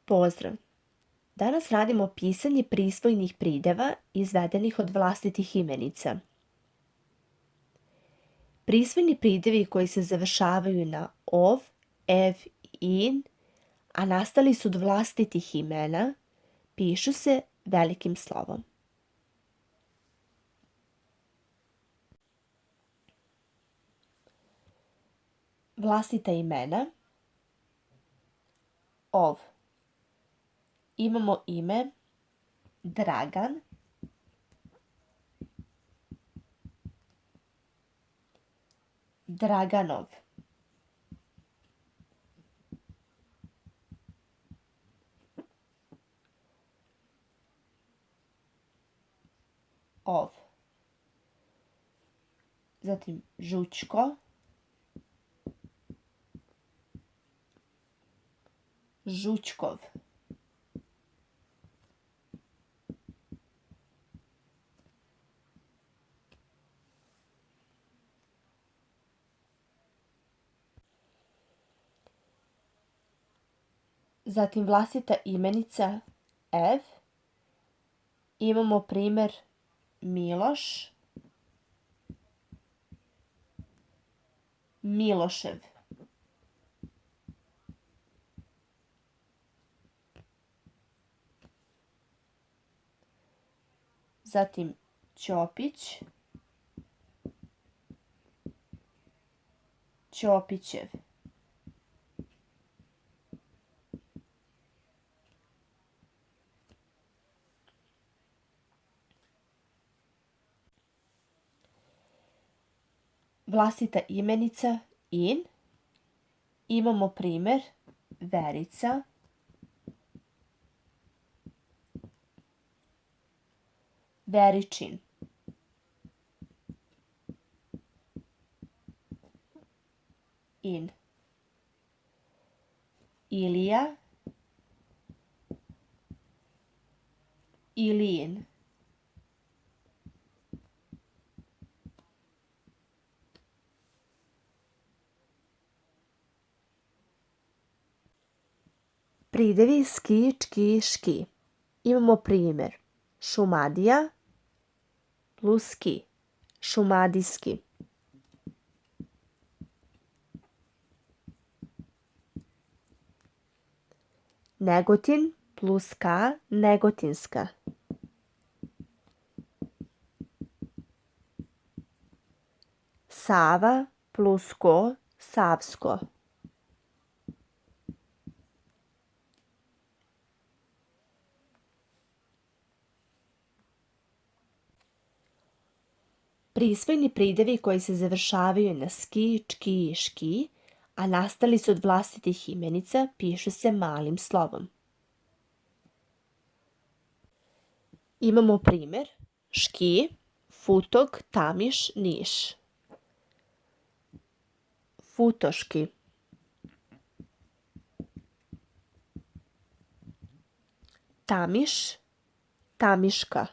Pozdrav! Danas radimo pisanje prisvojnih prideva izvedenih od vlastitih imenica. Prisvojni pridevi koji se završavaju na ov, ev i in, a nastali su od vlastitih imena, pišu se velikim slovom. Vlastita imena. Ov. Imamo ime Dragan, Draganov. Ov. Zatim Žućko, Žućkov. Zatim vlastita imenica Ev. Imamo primer Miloš, Milošev. Zatim Ćopić, Ćopićev. Vlastita imenica In. Imamo primer Verica, Veričin. In. Ilija, Ilijin. Pridevi ski, čki, ški. Imamo primjer Šumadija plus ski, šumadijski. Negotin plus ka, negotinska. Sava plus ko, savsko. Prisvojni pridevi koji se završavaju na ski, čki i ški, a nastali su od vlastitih imenica, pišu se malim slovom. Imamo primjer Ški, Futog, Tamiš, Niš. Futoški, Tamiš, Tamiška.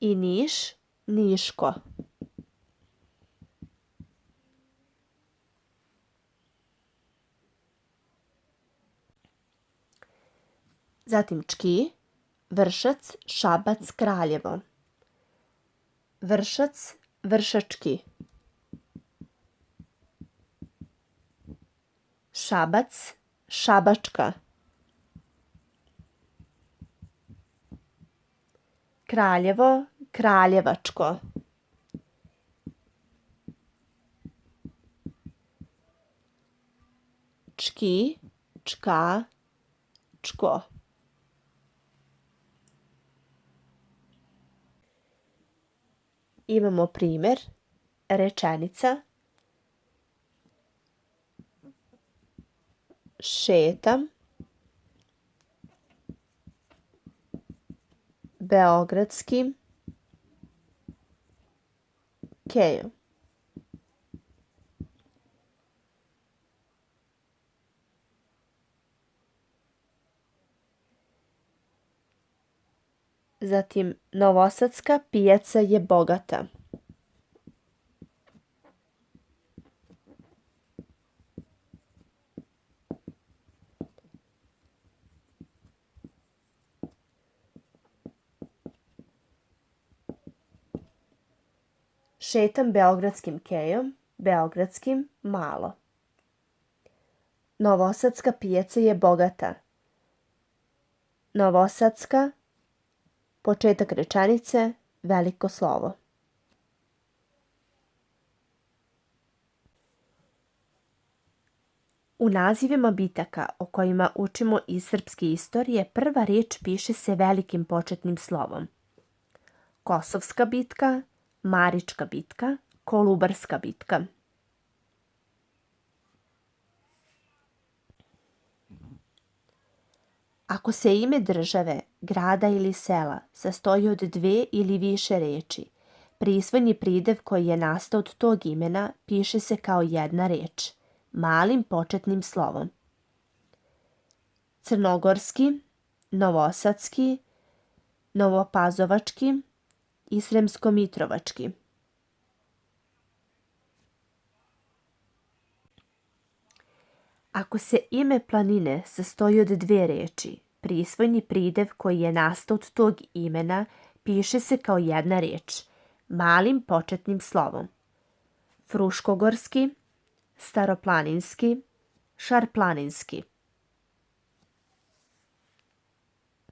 I Niš, Niško. Zatim Čki, Vršac, Šabac, Kraljevo. Vršac, Vršački. Šabac, Šabačka. Kraljevo, Kraljevačko. Čki, Čka, Čko. Imamo primjer rečenica Šetam beogradskim kejom. Zatim novosadska pijaca je bogata. Šetam beogradskim kejom, beogradskim malo. Novosadska pijaca je bogata. Novosadska, početak rečenice, veliko slovo. U nazivima bitaka o kojima učimo iz srpske istorije prva riječ piše se velikim početnim slovom. Kosovska bitka, Marička bitka, Kolubarska bitka. Ako se ime države, grada ili sela sastoji od dve ili više reči, prisvojni pridev koji je nastao od tog imena piše se kao jedna reč, malim početnim slovom. Crnogorski, Novosadski, Novopazovački i Sremsko-Mitrovački. Ako se ime planine sastoji od dve reči, prisvojni pridev koji je nastao od tog imena piše se kao jedna reč, malim početnim slovom. Fruškogorski, Staroplaninski, Šarplaninski.